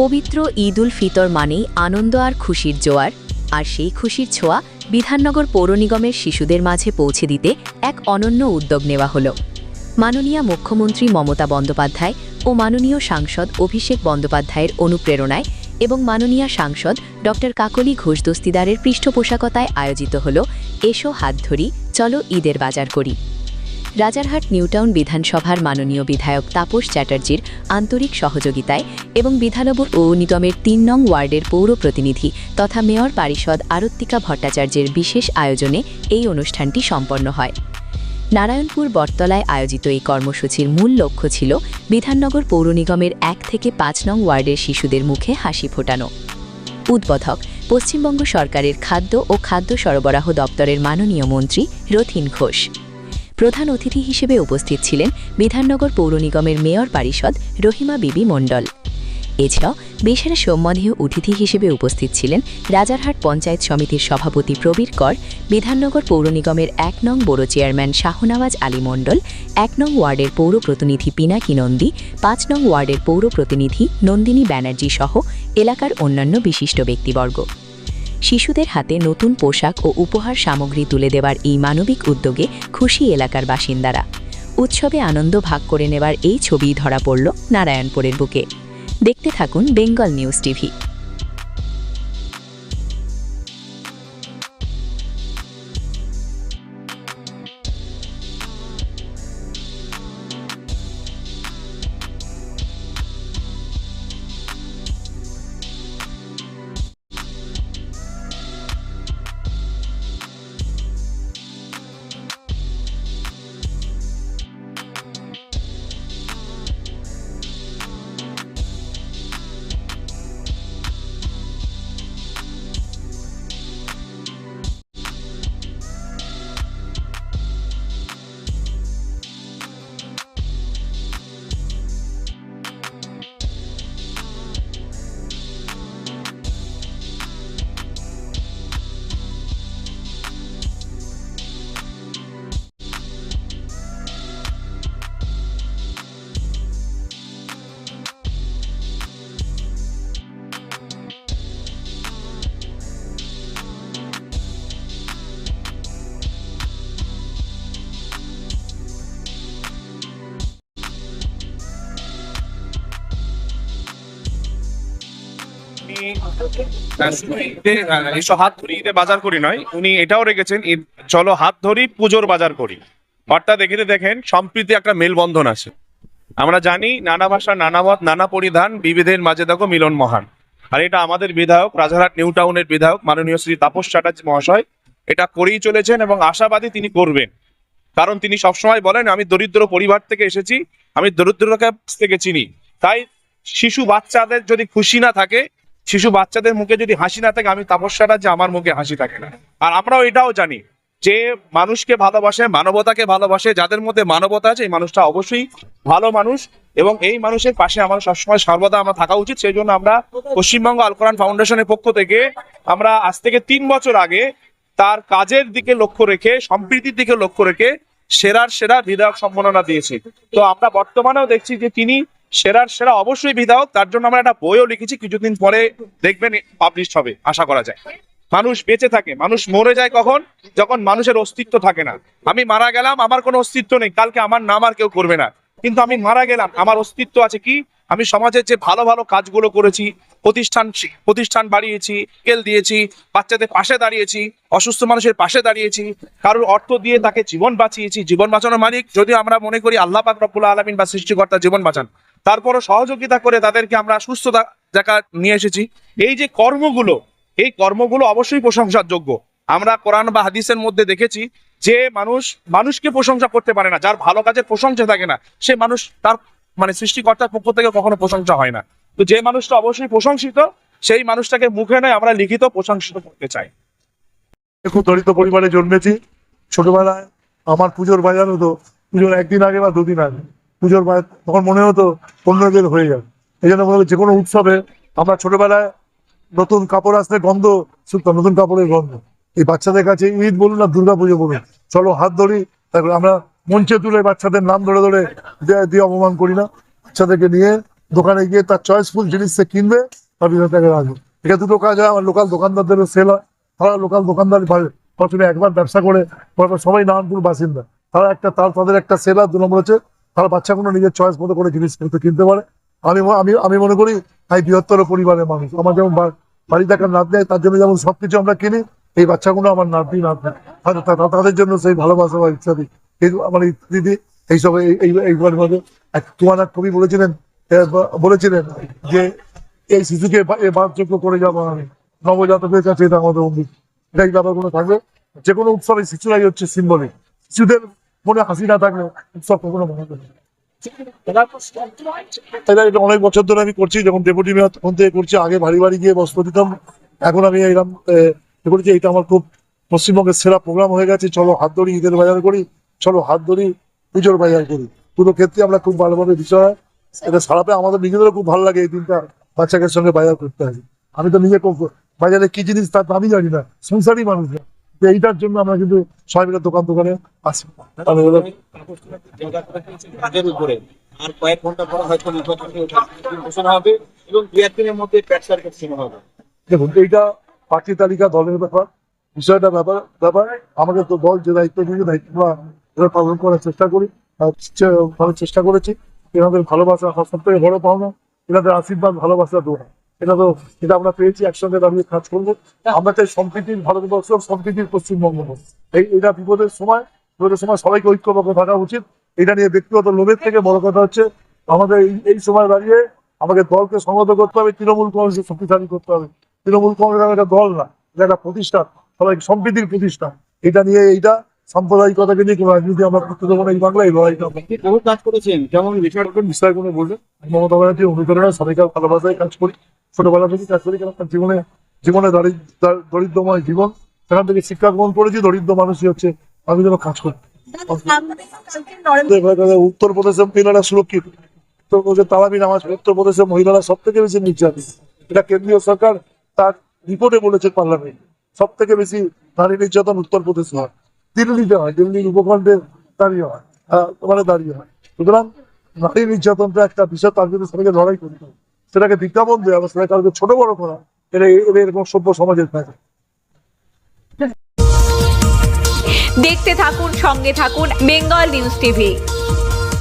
পবিত্র ঈদ উল ফিতর মানেই আনন্দ আর খুশির জোয়ার, আর সেই খুশির ছোঁয়া বিধাননগর পৌর নিগমের শিশুদের মাঝে পৌঁছে দিতে এক অনন্য উদ্যোগ নেওয়া হল। মাননীয় মুখ্যমন্ত্রী মমতা বন্দ্যোপাধ্যায় ও মাননীয় সাংসদ অভিষেক বন্দ্যোপাধ্যায়ের অনুপ্রেরণায় এবং মাননীয় সাংসদ ড কাকলি ঘোষ দস্তিদারের পৃষ্ঠপোষকতায় আয়োজিত হল এসো হাত ধরি, চলো ঈদের বাজার করি। রাজারহাট নিউটাউন বিধানসভার মাননীয় বিধায়ক তাপস চ্যাটার্জির আন্তরিক সহযোগিতায় এবং বিধাননগর পৌর নিগমের ৩ নং ওয়ার্ডের পৌর প্রতিনিধি তথা মেয়র পারিষদ আরত্তিকা ভট্টাচার্যের বিশেষ আয়োজনে এই অনুষ্ঠানটি সম্পন্ন হয়। নারায়ণপুর বটতলায় আয়োজিত এই কর্মসূচির মূল লক্ষ্য ছিল বিধাননগর পৌর নিগমের ১ থেকে ৫ নং ওয়ার্ডের শিশুদের মুখে হাসি ফোটানো। উদ্বোধক পশ্চিমবঙ্গ সরকারের খাদ্য ও খাদ্য সরবরাহ দপ্তরের মাননীয় মন্ত্রী রথীন ঘোষ। প্রধান অতিথি হিসেবে উপস্থিত ছিলেন বিধাননগর পৌর নিগমের মেয়র পারিষদ রহিমা বিবি মণ্ডল। এছাড়াও বিশেষ সম্মানীয় অতিথি হিসেবে উপস্থিত ছিলেন রাজারহাট পঞ্চায়েত সমিতির সভাপতি প্রবীর কর, বিধাননগর পৌর নিগমের ১ নং বড় চেয়ারম্যান শাহনওয়াজ আলী মণ্ডল, ১ নং ওয়ার্ডের পৌর প্রতিনিধি পিনাকি নন্দী, ৫ নং ওয়ার্ডের পৌর প্রতিনিধি নন্দিনী ব্যানার্জি সহ এলাকার অন্যান্য বিশিষ্ট ব্যক্তিবর্গ। শিশুদের হাতে নতুন পোশাক ও উপহার সামগ্রী তুলে দেওয়ার এই মানবিক উদ্যোগে খুশি এলাকার বাসিন্দারা। উৎসবে আনন্দ ভাগ করে নেবার এই ছবি ধরা পড়ল নারায়ণপুরের বুকে। দেখতে থাকুন বেঙ্গল নিউজ টিভি। এসো হাত ধরি ঈদে বাজার করি নয়, উনি এটাও রেখেছেন চলো হাত ধরি পুজোর বাজার করি। অর্থাৎ এখানে দেখেন সম্প্রীতি একটা মেলবন্ধন আছে। আমরা জানি নানা ভাষা, নানা মত, নানা পরিধান, বিবিধের মাঝে দেখো মিলন মহান। আর এটা আমাদের বিধায়ক, রাজারহাট নিউ টাউনের বিধায়ক মাননীয় শ্রী তাপস চ্যাটার্জি মহাশয় এটা করেই চলেছেন এবং আশাবাদী তিনি করবেন। কারণ তিনি সবসময় বলেন আমি দরিদ্র পরিবার থেকে এসেছি, আমি দরিদ্রকে থেকে চিনি। তাই শিশু বাচ্চাদের যদি খুশি না থাকে, শিশু বাচ্চাদের মুখে যদি হাসি না থাকে, আমি তাপস্যাটা যে আমার মুখে হাসি থাকে না। আর আমরাও এটাও জানি যে মানুষকে ভালোবাসে, মানবতাকে ভালোবাসে, যাদের মধ্যে মানবতা আছে এই মানুষটা অবশ্যই ভালো মানুষ এবং এই মানুষের পাশে আমার সবসময় সর্বদা আমরা থাকা উচিত। সেই জন্য আমরা পশ্চিমবঙ্গ আল কোরআন ফাউন্ডেশনের পক্ষ থেকে আমরা আজ থেকে 3 বছর আগে তার কাজের দিকে লক্ষ্য রেখে, সম্প্রীতির দিকে লক্ষ্য রেখে সেরার সেরা বিধায়ক সম্মাননা দিয়েছি। তো আমরা বর্তমানেও দেখছি যে তিনি সেরার সেরা অবশ্যই বিধায়ক। তার জন্য আমরা একটা বইও লিখেছি, কিছুদিন পরে দেখবেন পাবলিশ হবে আশা করা যায়। মানুষ বেঁচে থাকে, মানুষ মরে যায় কখন? যখন মানুষের অস্তিত্ব থাকে না। আমি মারা গেলাম, আমার কোনো অস্তিত্ব নেই, কালকে আমার নাম আর কেউ করবে না। কিন্তু আমি মারা গেলাম, আমার অস্তিত্ব আছে কি? আমি সমাজের যে ভালো ভালো কাজগুলো করেছি, প্রতিষ্ঠান বাড়িয়েছি, স্কেল দিয়েছি, বাচ্চাদের পাশে দাঁড়িয়েছি, অসুস্থ মানুষের পাশে দাঁড়িয়েছি, কারোর অর্থ দিয়ে তাকে জীবন বাঁচিয়েছি। জীবন বাঁচানোর মালিক যদিও আমরা মনে করি আল্লাহ পাক রব্বুল আলামিন বা সৃষ্টিকর্তা জীবন বাঁচান, তারপরও সহযোগিতা করে তাদেরকে আমরা সুস্থতা জায়গা নিয়ে এসেছি। এই যে কর্মগুলো, এই কর্মগুলো অবশ্যই প্রশংসার যোগ্য। আমরা কোরআন বা হাদিসের মধ্যে দেখেছি যে মানুষকে প্রশংসা করতে পারে না, যার ভালো কাজের প্রশংসা থাকে না সে মানুষ তার সৃষ্টিকর্তার পক্ষ থেকে কখনো প্রশংসা হয় না। তো যে মানুষটা অবশ্যই প্রশংসিত সেই মানুষটাকে মুখে নয় আমরা লিখিত প্রশংসিত করতে চাই। খুব দরিদ্র পরিবারে জন্মেছি। ছোটবেলায় আমার পুজোর বাজার হতো, পুজোর 1 দিন আগে বা 2 দিন আগে পুজোর বাজার, তখন মনে হতো 15 দিন হয়ে যাবে। এই জন্য মনে হতো যে কোনো উৎসবে আমরা ছোটবেলায় নতুন কাপড় আসলে গন্ধ শুনতাম, নতুন কাপড়ের গন্ধ। এই বাচ্চাদের কাছে ঈদ বলুন আর দুর্গা পুজো বলুন, চলো হাত ধরি, তারপরে আমরা মঞ্চে তুলে বাচ্চাদের নাম ধরে ধরে দিয়ে অপমান করি না, বাচ্চাদেরকে নিয়ে দোকানে গিয়ে তার চয়েসফুল জিনিস সে কিনবে, তার বিধান টাকা রাখবে। এটা দুটো কাজ হয়, আমার লোকাল দোকানদারদের সেল হয়, তারা লোকাল দোকানদার প্রথমে একবার ব্যবসা করে, তারপর সবাই নারায়ণপুর বাসিন্দা, তাদের একটা সেল আর 2 নম্বর হচ্ছে তারা বাচ্চাগুলো নিজের চয়েস মতো করে জিনিসপত্র কিনতে পারে। আমি মনে করি এই বৃহত্তর পরিবারের মানুষ, আমার যেমন বাড়িতে একটা নাত দেয়, তার জন্য যেমন সবকিছু আমরা কিনি, এই বাচ্চাগুলো আমার নাতি তাদের জন্য সেই ভালোবাসা বা ইত্যাদি। আমার দিদি এইসব এইবার মধ্যে তুয়ানার কবি বলেছিলেন যে এই শিশুকে বাদযোগ্য করে যাবো আমি, নবজাতকের কাছে এটা আমাদের অঙ্গীকার। এটা এই ব্যাপারগুলো থাকবে। যে কোনো উৎসবে শিশুরাই হচ্ছে সিম্বলিক, শিশুদের মনে হাসি না থাকলে উৎসব কখনো মনে হবে না। এটা অনেক বছর ধরে আমি করছি, যখন ডেপুটি মেয়র তখন থেকে করছি। আগে বাড়ি বাড়ি গিয়ে বস্ত্র দিতাম, এখন আমি এরকম করেছি। এটা আমার খুব পশ্চিমবঙ্গের সেরা প্রোগ্রাম হয়ে গেছে। চলো হাত ধরি ঈদের বাজার করি, চলো হাত ধরি পুজোর বাজার করি। পুরো ক্ষেত্রে আমরা খুব ভালোভাবে বিষয় হয় এটা সারাপে আমাদের নিজেদেরও খুব ভালো লাগে এই দিনটা বাচ্চাদের সঙ্গে বাজার করতে হয়। আমি তো নিজে বাজারে কি জিনিস তার দামই জানি না, সংসারই মানুষ না। এইটার জন্য আমরা কিন্তু সবাই মিলে দোকানে আসি। কাজের উপরে আর কয়েক ঘন্টা পরে হয়তো ঘোষণা হবে এবং 2-1 দিনের মধ্যে প্যাট সার্কিট শুরু হবে। দেখুন, এইটা পার্টি তালিকা দলের ব্যাপার, বিষয়টা ব্যাপার আমাকে তো দল যে দায়িত্ব দিয়ে দায়িত্ব পালন করার চেষ্টা করি, চেষ্টা করেছি। এনাদের ভালোবাসা সব থেকে বড় পাওনা, এনাদের আশীর্বাদ ভালোবাসা দোয়া, এটা আমরা পেয়েছি। একসঙ্গে দাঁড়িয়ে কাজ করবো। আমরা চাই সম্প্রীতির ভারতবর্ষ, সম্প্রীতির পশ্চিমবঙ্গ। এটা বিপদের সময় সবাইকে ঐক্যবদ্ধ থাকা উচিত। এটা নিয়ে ব্যক্তিগত লোভের থেকে বড় কথা হচ্ছে আমাদের এই সময় দাঁড়িয়ে আমাকে দলকে সংহত করতে হবে, তৃণমূল কংগ্রেসকে শক্তিশালী করতে হবে। তৃণমূল কংগ্রেস একটা দল না, এটা একটা প্রতিষ্ঠান, সবাই সম্প্রীতির প্রতিষ্ঠান। এটা নিয়ে এইটা সাম্প্রদায়িকতাকে নিয়ে কোনো রাজনীতি আমরা করতে দেবো না এই বাংলায়। এই লড়াইটা কাজ করেছেন কেমন বিষয় কোনো বলবেন, মমতা ব্যানার্জি অনুপ্রেরণা, সবাইকার ভালোবাসায় কাজ করি, ছোটবেলা থেকে কাজ করি। কারণ জীবনে দরিদ্রময় জীবন, সেখান থেকে শিক্ষা গ্রহণ করেছি। দরিদ্র মানুষই হচ্ছে আমি যেন কাজ করি। উত্তরপ্রদেশের মহিলারা সুরক্ষিত, উত্তরপ্রদেশের তারাবি নামাজ, উত্তরপ্রদেশের মহিলারা সব থেকে বেশি নির্যাতিত। এটা কেন্দ্রীয় সরকার তার রিপোর্টে বলেছে পার্লামেন্ট, সব থেকে বেশি নারী নির্যাতন উত্তরপ্রদেশে হয়, দিল্লিতে হয়, দিল্লির উপখণ্ডে দাঁড়িয়ে হয়, সুতরাং নারী নির্যাতনটা একটা বিষয়, তার জন্য সবাইকে লড়াই করতে হবে। সেটাকে বিজ্ঞাপন দেওয়া বা সেটাকে কাউকে ছোট বড় করা, এরকম সভ্য সমাজের থাকে। দেখতে থাকুন, সঙ্গে থাকুন বেঙ্গল নিউজ টিভি।